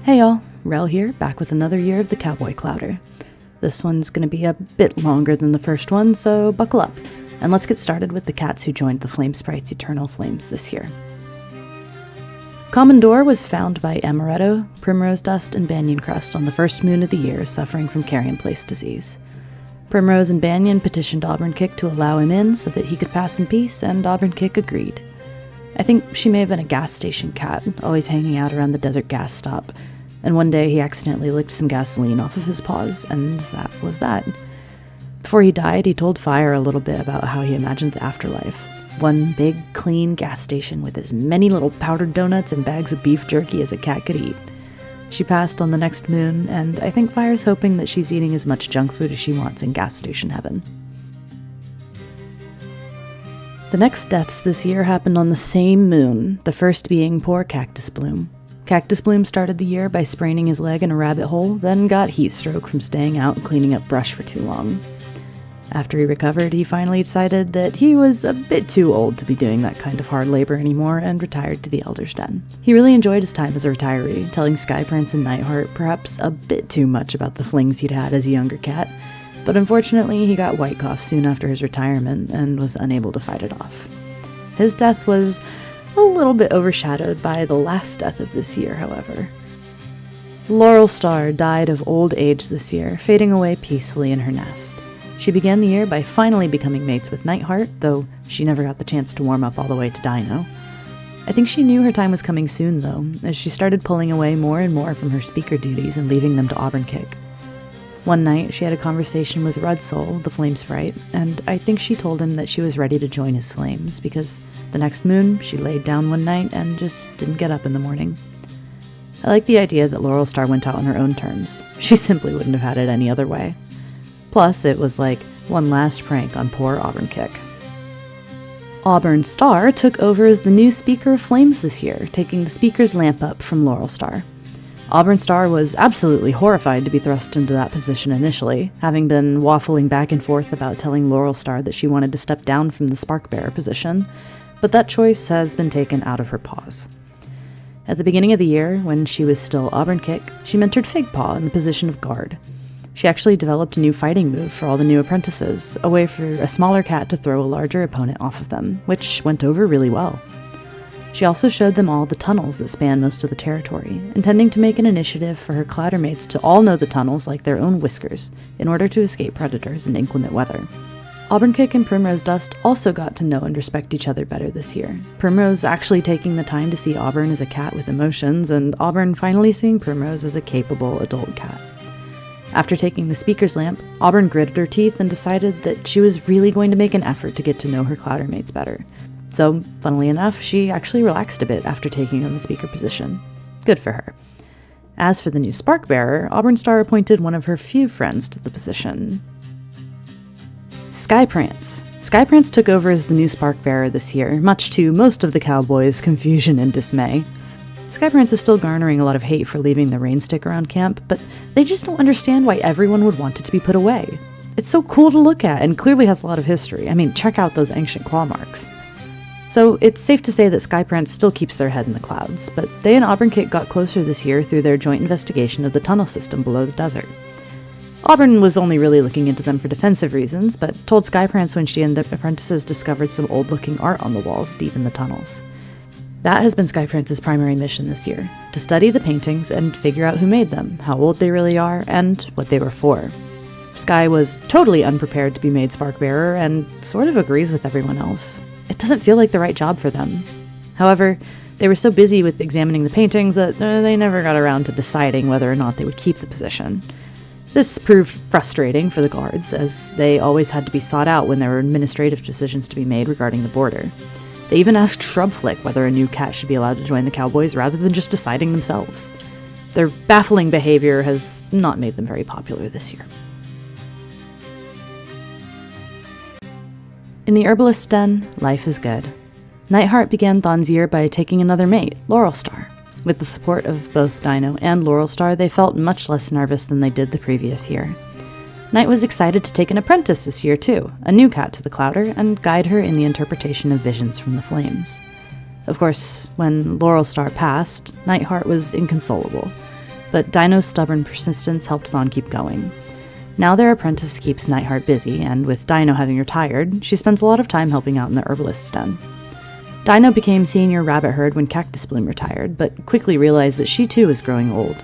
Hey y'all, Rel here, back with another year of the Cowboy Clowder. This one's gonna be a bit longer than the first one, so buckle up, and let's get started with the cats who joined the Flame Sprites' Eternal Flames this year. Commandor was found by Amaretto, Primrose Dust, and Banyan Crust on the first moon of the year, suffering from carrion place disease. Primrose and Banyan petitioned Auburn Kick to allow him in so that he could pass in peace, and Auburn Kick agreed. I think she may have been a gas station cat, always hanging out around the desert gas stop, and one day he accidentally licked some gasoline off of his paws, and that was that. Before he died, he told Fire a little bit about how he imagined the afterlife. One big, clean gas station with as many little powdered donuts and bags of beef jerky as a cat could eat. She passed on the next moon, and I think Fire's hoping that she's eating as much junk food as she wants in gas station heaven. The next deaths this year happened on the same moon, the first being poor Cactus Bloom. Cactus Bloom started the year by spraining his leg in a rabbit hole, then got heat stroke from staying out and cleaning up brush for too long. After he recovered, he finally decided that he was a bit too old to be doing that kind of hard labor anymore and retired to the Elder's Den. He really enjoyed his time as a retiree, telling Sky Prince and Nightheart perhaps a bit too much about the flings he'd had as a younger cat, but unfortunately he got white cough soon after his retirement and was unable to fight it off. His death was a little bit overshadowed by the last death of this year, however. Laurel Star died of old age this year, fading away peacefully in her nest. She began the year by finally becoming mates with Nightheart, though she never got the chance to warm up all the way to Dino. I think she knew her time was coming soon, though, as she started pulling away more and more from her speaker duties and leaving them to Auburn Kick. One night, she had a conversation with Rudsoul, the flame sprite, and I think she told him that she was ready to join his flames, because the next moon, she laid down one night and just didn't get up in the morning. I like the idea that Laurel Star went out on her own terms. She simply wouldn't have had it any other way. Plus, it was like one last prank on poor Auburn Kick. Auburn Star took over as the new Speaker of Flames this year, taking the Speaker's lamp up from Laurel Star. Auburn Star was absolutely horrified to be thrust into that position initially, having been waffling back and forth about telling Laurel Star that she wanted to step down from the Spark Bearer position, but that choice has been taken out of her paws. At the beginning of the year, when she was still Auburn Kick, she mentored Figpaw in the position of guard. She actually developed a new fighting move for all the new apprentices, a way for a smaller cat to throw a larger opponent off of them, which went over really well. She also showed them all the tunnels that span most of the territory, intending to make an initiative for her cloudermates to all know the tunnels like their own whiskers, in order to escape predators and inclement weather. Auburn Kick and Primrose Dust also got to know and respect each other better this year, Primrose actually taking the time to see Auburn as a cat with emotions, and Auburn finally seeing Primrose as a capable adult cat. After taking the Speaker's lamp, Auburn gritted her teeth and decided that she was really going to make an effort to get to know her cloudermates better. So, funnily enough, she actually relaxed a bit after taking on the speaker position. Good for her. As for the new Spark Bearer, Auburn Star appointed one of her few friends to the position. Sky Prance. Sky Prance took over as the new Spark Bearer this year, much to most of the Cowboys' confusion and dismay. Sky Prance is still garnering a lot of hate for leaving the rain stick around camp, but they just don't understand why everyone would want it to be put away. It's so cool to look at and clearly has a lot of history. I mean, check out those ancient claw marks. So it's safe to say that Sky Prance still keeps their head in the clouds, but they and Auburn Kick got closer this year through their joint investigation of the tunnel system below the desert. Auburn was only really looking into them for defensive reasons, but told Sky Prance when she and the apprentices discovered some old-looking art on the walls deep in the tunnels. That has been Sky Prance's primary mission this year, to study the paintings and figure out who made them, how old they really are, and what they were for. Sky was totally unprepared to be made Spark Bearer and sort of agrees with everyone else. It doesn't feel like the right job for them. However, they were so busy with examining the paintings that they never got around to deciding whether or not they would keep the position. This proved frustrating for the guards, as they always had to be sought out when there were administrative decisions to be made regarding the border. They even asked Shrubflick whether a new cat should be allowed to join the Cowboys rather than just deciding themselves. Their baffling behavior has not made them very popular this year. In the Herbalist's Den, life is good. Nightheart began Thon's year by taking another mate, Laurel Star. With the support of both Dino and Laurel Star, they felt much less nervous than they did the previous year. Night was excited to take an apprentice this year too, a new cat to the Clowder, and guide her in the interpretation of visions from the flames. Of course, when Laurel Star passed, Nightheart was inconsolable. but Dino's stubborn persistence helped Thon keep going. Now their apprentice keeps Nightheart busy, and with Dino having retired, she spends a lot of time helping out in the herbalist's den. Dino became senior rabbit herd when Cactus Bloom retired, but quickly realized that she too was growing old.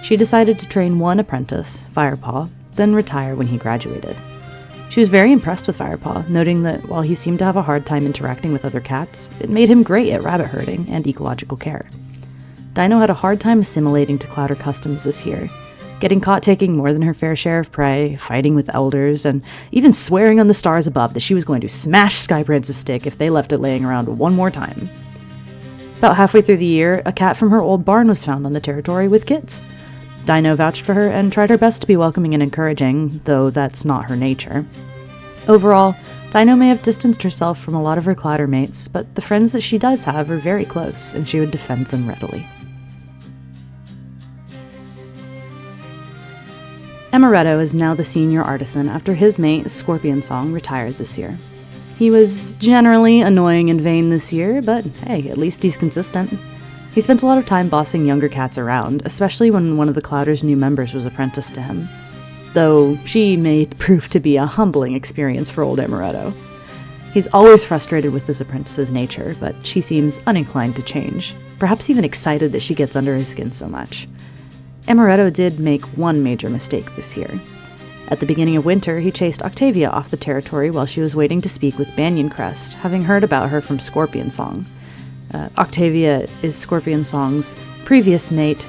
She decided to train one apprentice, Firepaw, then retire when he graduated. She was very impressed with Firepaw, noting that while he seemed to have a hard time interacting with other cats, it made him great at rabbit herding and ecological care. Dino had a hard time assimilating to Clowder customs this year, getting caught taking more than her fair share of prey, fighting with elders, and even swearing on the stars above that she was going to smash Skyprance's stick if they left it laying around one more time. About halfway through the year, a cat from her old barn was found on the territory with kids. Dino vouched for her and tried her best to be welcoming and encouraging, though that's not her nature. Overall, Dino may have distanced herself from a lot of her Clowder mates, but the friends that she does have are very close, and she would defend them readily. Amaretto is now the senior artisan after his mate, Scorpion Song, retired this year. He was generally annoying and vain this year, but hey, at least he's consistent. He spent a lot of time bossing younger cats around, especially when one of the Clowder's new members was apprenticed to him. Though she may prove to be a humbling experience for old Amaretto. He's always frustrated with his apprentice's nature, but she seems uninclined to change, perhaps even excited that she gets under his skin so much. Amaretto did make one major mistake this year. At the beginning of winter, he chased Octavia off the territory while she was waiting to speak with Banyan Crest, having heard about her from Scorpion Song. Octavia is Scorpion Song's previous mate,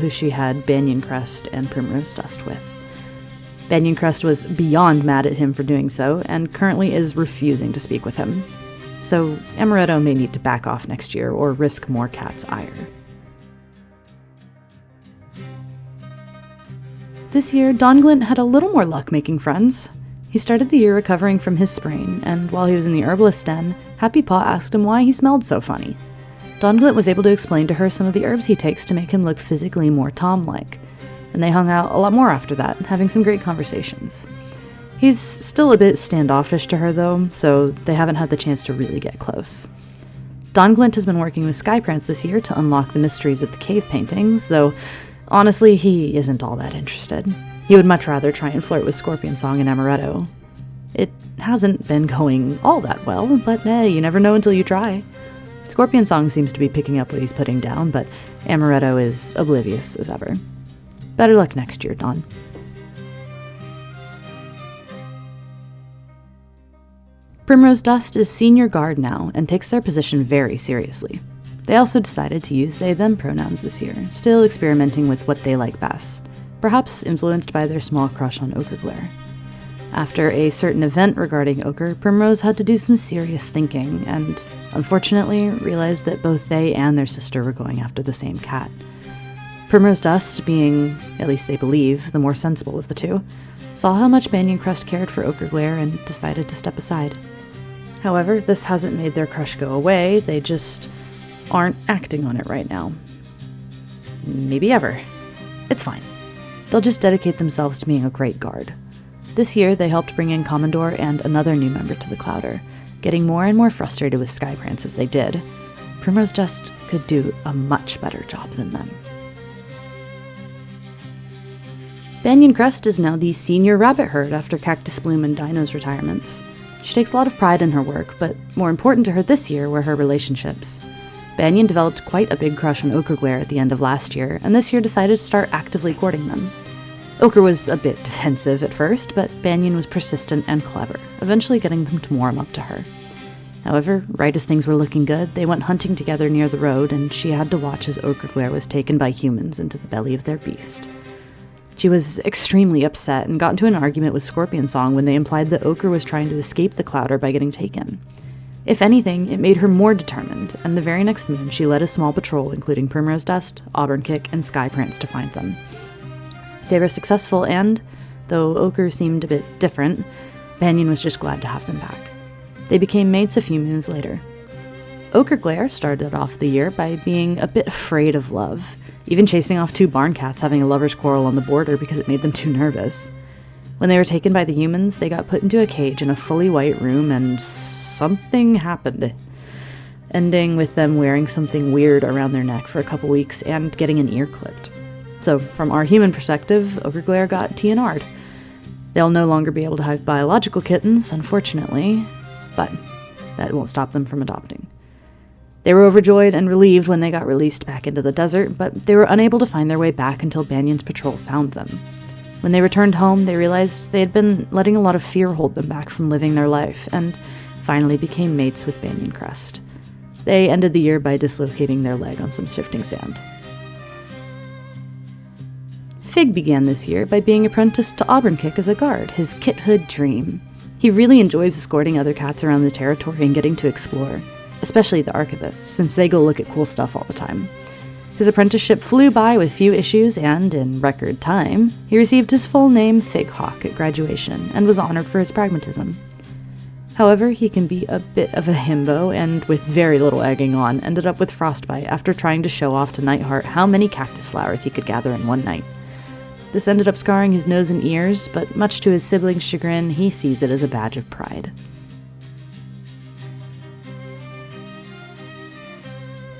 who she had Banyan Crest and Primrose Dust with. Banyan Crest was beyond mad at him for doing so, and currently is refusing to speak with him. So Amaretto may need to back off next year or risk more cat's ire. This year, Don Glint had a little more luck making friends. He started the year recovering from his sprain, and while he was in the herbalist's den, Happy Paw asked him why he smelled so funny. Don Glint was able to explain to her some of the herbs he takes to make him look physically more Tom-like, and they hung out a lot more after that, having some great conversations. He's still a bit standoffish to her though, so they haven't had the chance to really get close. Don Glint has been working with Skyprance this year to unlock the mysteries of the cave paintings, though honestly he isn't all that interested. He would much rather try and flirt with Scorpion Song and Amaretto. It hasn't been going all that well, but hey, you never know until you try. Scorpion Song seems to be picking up what he's putting down, but Amaretto is oblivious as ever. Better luck next year, Don. Primrose Dust is senior guard now and takes their position very seriously. They also decided to use they-them pronouns this year, still experimenting with what they like best, perhaps influenced by their small crush on Ochreglare. After a certain event regarding Ochre, Primrose had to do some serious thinking, and unfortunately realized that both they and their sister were going after the same cat. Primrose Dust, being, at least they believe, the more sensible of the two, saw how much Banyan Crest cared for Ochreglare and decided to step aside. However, this hasn't made their crush go away, they just aren't acting on it right now. Maybe ever. It's fine. They'll just dedicate themselves to being a great guard. This year, they helped bring in Commodore and another new member to the Clowder, getting more and more frustrated with Skyprance as they did. Primrose Dust could do a much better job than them. Banyan Crest is now the senior rabbit herd after Cactus Bloom and Dino's retirements. She takes a lot of pride in her work, but more important to her this year were her relationships. Banyan developed quite a big crush on Ochreglare at the end of last year, and this year decided to start actively courting them. Ochre was a bit defensive at first, but Banyan was persistent and clever, eventually getting them to warm up to her. However, right as things were looking good, they went hunting together near the road, and she had to watch as Ochreglare was taken by humans into the belly of their beast. She was extremely upset and got into an argument with Scorpion Song when they implied that Ochre was trying to escape the Clowder by getting taken. If anything, it made her more determined, and the very next moon she led a small patrol including Primrose Dust, Auburn Kick, and Skyprance to find them. They were successful and, though Ochre seemed a bit different, Banyan was just glad to have them back. They became mates a few moons later. Ochreglare started off the year by being a bit afraid of love, even chasing off two barn cats having a lover's quarrel on the border because it made them too nervous. When they were taken by the humans, they got put into a cage in a fully white room and something happened, ending with them wearing something weird around their neck for a couple weeks and getting an ear clipped. So from our human perspective, Ogre Glare got TNR'd. They'll no longer be able to have biological kittens, unfortunately, but that won't stop them from adopting. They were overjoyed and relieved when they got released back into the desert, but they were unable to find their way back until Banyan's patrol found them. When they returned home, they realized they had been letting a lot of fear hold them back from living their life, and finally became mates with Banyan Crest. They ended the year by dislocating their leg on some shifting sand. Fig began this year by being apprenticed to Auburn Kick as a guard, his kithood dream. He really enjoys escorting other cats around the territory and getting to explore, especially the archivists, since they go look at cool stuff all the time. His apprenticeship flew by with few issues, and in record time, he received his full name Fig Hawk at graduation and was honored for his pragmatism. However, he can be a bit of a himbo, and with very little egging on, ended up with frostbite after trying to show off to Nightheart how many cactus flowers he could gather in one night. This ended up scarring his nose and ears, but much to his siblings' chagrin, he sees it as a badge of pride.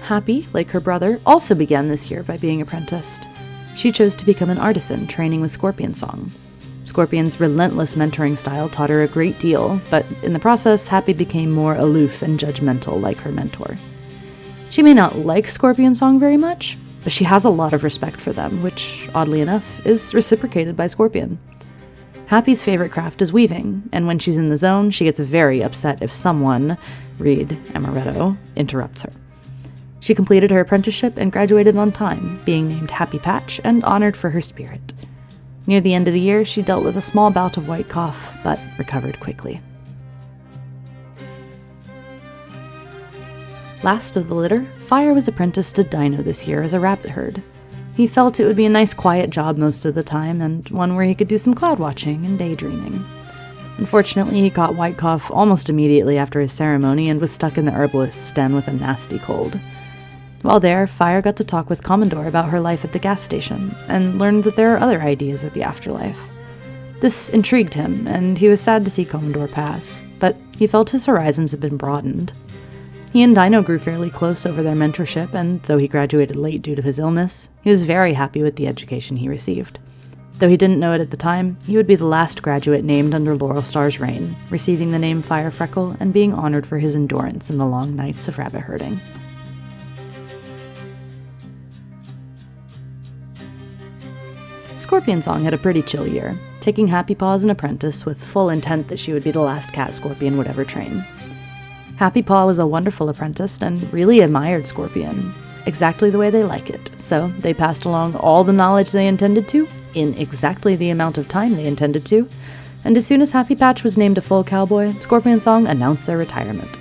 Happy, like her brother, also began this year by being apprenticed. She chose to become an artisan, training with Scorpion Song. Scorpion's relentless mentoring style taught her a great deal, but in the process, Happy became more aloof and judgmental like her mentor. She may not like Scorpion Song very much, but she has a lot of respect for them, which, oddly enough, is reciprocated by Scorpion. Happy's favorite craft is weaving, and when she's in the zone, she gets very upset if someone, read Amaretto, interrupts her. She completed her apprenticeship and graduated on time, being named Happy Patch and honored for her spirit. Near the end of the year, she dealt with a small bout of white cough, but recovered quickly. Last of the litter, Fire was apprenticed to Dino this year as a rabbit herd. He felt it would be a nice quiet job most of the time, and one where he could do some cloud watching and daydreaming. Unfortunately, he caught white cough almost immediately after his ceremony and was stuck in the herbalist's den with a nasty cold. While there, Fire got to talk with Commodore about her life at the gas station, and learned that there are other ideas of the afterlife. This intrigued him, and he was sad to see Commodore pass, but he felt his horizons had been broadened. He and Dino grew fairly close over their mentorship, and though he graduated late due to his illness, he was very happy with the education he received. Though he didn't know it at the time, he would be the last graduate named under Laurel Star's reign, receiving the name Fire Freckle and being honored for his endurance in the long nights of rabbit herding. Scorpion Song had a pretty chill year, taking Happy Paw as an apprentice with full intent that she would be the last cat Scorpion would ever train. Happy Paw was a wonderful apprentice and really admired Scorpion, exactly the way they like it, so they passed along all the knowledge they intended to, in exactly the amount of time they intended to, and as soon as Happy Patch was named a full cowboy, Scorpion Song announced their retirement.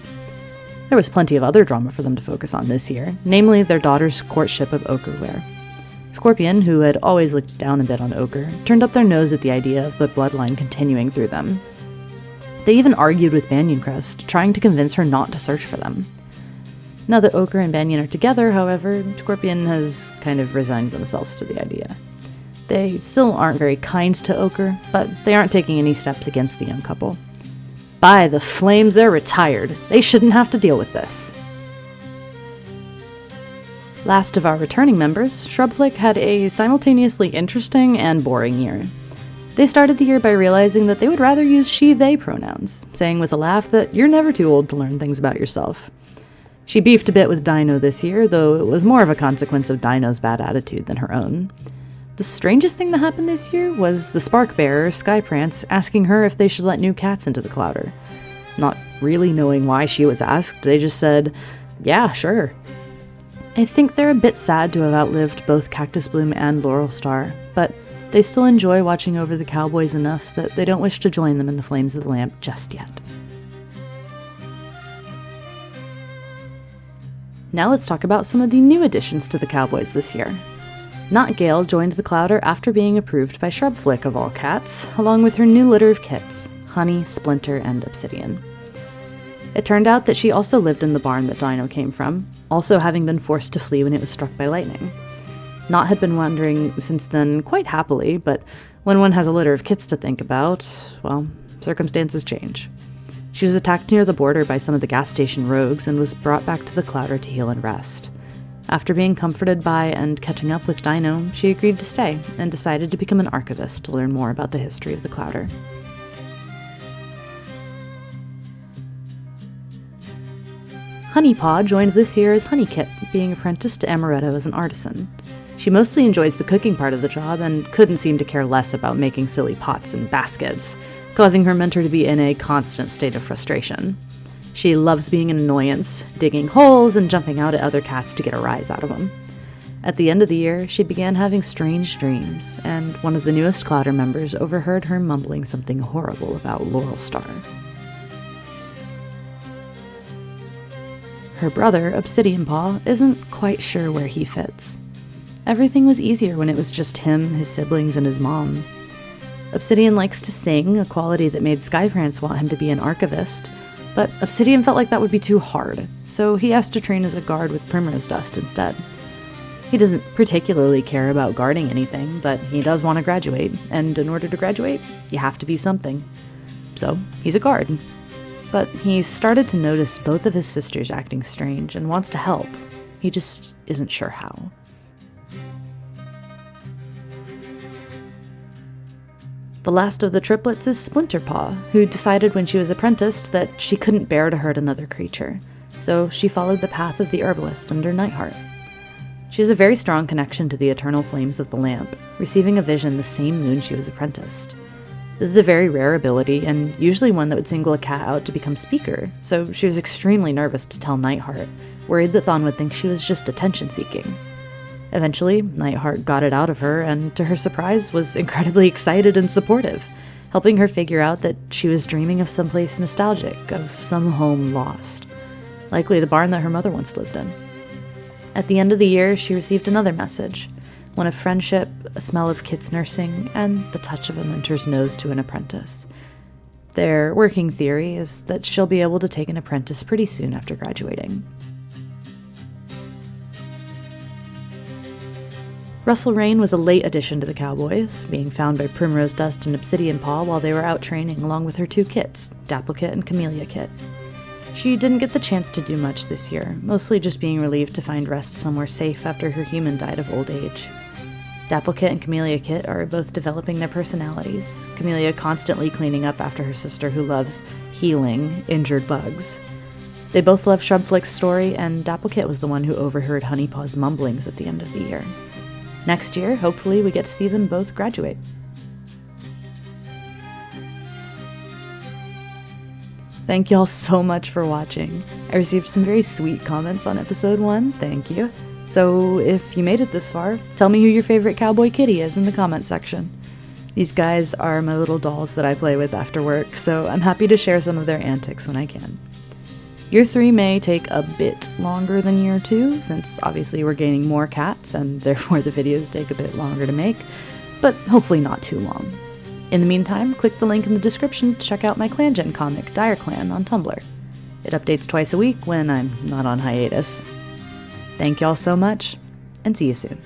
There was plenty of other drama for them to focus on this year, namely their daughter's courtship of Ochre Glare. Scorpion, who had always looked down a bit on Ochre, turned up their nose at the idea of the bloodline continuing through them. They even argued with Banyan Crest, trying to convince her not to search for them. Now that Ochre and Banyan are together, however, Scorpion has kind of resigned themselves to the idea. They still aren't very kind to Ochre, but they aren't taking any steps against the young couple. By the flames, they're retired. They shouldn't have to deal with this. Last of our returning members, Shrubflick had a simultaneously interesting and boring year. They started the year by realizing that they would rather use she-they pronouns, saying with a laugh that you're never too old to learn things about yourself. She beefed a bit with Dino this year, though it was more of a consequence of Dino's bad attitude than her own. The strangest thing that happened this year was the Spark Bearer, Skyprance, asking her if they should let new cats into the Clowder. Not really knowing why she was asked, they just said, yeah, sure. I think they're a bit sad to have outlived both Cactus Bloom and Laurel Star, but they still enjoy watching over the Cowboys enough that they don't wish to join them in the flames of the lamp just yet. Now let's talk about some of the new additions to the Cowboys this year. Not Gale joined the Clowder after being approved by Shrubflick of all cats, along with her new litter of kits, Honey, Splinter, and Obsidian. It turned out that she also lived in the barn that Dino came from, also having been forced to flee when it was struck by lightning. Knot had been wandering since then quite happily, but when one has a litter of kits to think about, well, circumstances change. She was attacked near the border by some of the gas station rogues and was brought back to the Clowder to heal and rest. After being comforted by and catching up with Dino, she agreed to stay and decided to become an archivist to learn more about the history of the Clowder. Honeypaw joined this year as Honeykit, being apprenticed to Amaretto as an artisan. She mostly enjoys the cooking part of the job and couldn't seem to care less about making silly pots and baskets, causing her mentor to be in a constant state of frustration. She loves being an annoyance, digging holes and jumping out at other cats to get a rise out of them. At the end of the year, she began having strange dreams, and one of the newest Clowder members overheard her mumbling something horrible about Laurel Star. Her brother, Obsidian Paw, isn't quite sure where he fits. Everything was easier when it was just him, his siblings, and his mom. Obsidian likes to sing, a quality that made Skyprance want him to be an archivist, but Obsidian felt like that would be too hard, so he asked to train as a guard with Primrose Dust instead. He doesn't particularly care about guarding anything, but he does want to graduate, and in order to graduate, you have to be something. So, he's a guard. But he's started to notice both of his sisters acting strange and wants to help. He just isn't sure how. The last of the triplets is Splinterpaw, who decided when she was apprenticed that she couldn't bear to hurt another creature, so she followed the path of the herbalist under Nightheart. She has a very strong connection to the eternal flames of the lamp, receiving a vision the same moon she was apprenticed. This is a very rare ability, and usually one that would single a cat out to become speaker, so she was extremely nervous to tell Nightheart, worried that Thon would think she was just attention-seeking. Eventually, Nightheart got it out of her, and to her surprise, was incredibly excited and supportive, helping her figure out that she was dreaming of someplace nostalgic, of some home lost, likely the barn that her mother once lived in. At the end of the year, she received another message, one of friendship, a smell of kids nursing, and the touch of a mentor's nose to an apprentice. Their working theory is that she'll be able to take an apprentice pretty soon after graduating. Russell Rain was a late addition to the Cowboys, being found by Primrose Dust and Obsidian Paw while they were out training along with her two kits, Dapplecit and Camellia Kit. She didn't get the chance to do much this year, mostly just being relieved to find rest somewhere safe after her human died of old age. Dapplecit and Camellia Kit are both developing their personalities, Camellia constantly cleaning up after her sister who loves healing injured bugs. They both love Shrubflick's story, and Dapplecit was the one who overheard Honeypaw's mumblings at the end of the year. Next year, hopefully, we get to see them both graduate. Thank y'all so much for watching. I received some very sweet comments on episode 1, thank you. So if you made it this far, tell me who your favorite cowboy kitty is in the comment section. These guys are my little dolls that I play with after work, so I'm happy to share some of their antics when I can. Year 3 may take a bit longer than Year 2, since obviously we're gaining more cats, and therefore the videos take a bit longer to make, but hopefully not too long. In the meantime, click the link in the description to check out my ClanGen comic, Dire Clan, on Tumblr. It updates twice a week when I'm not on hiatus. Thank y'all so much, and see you soon.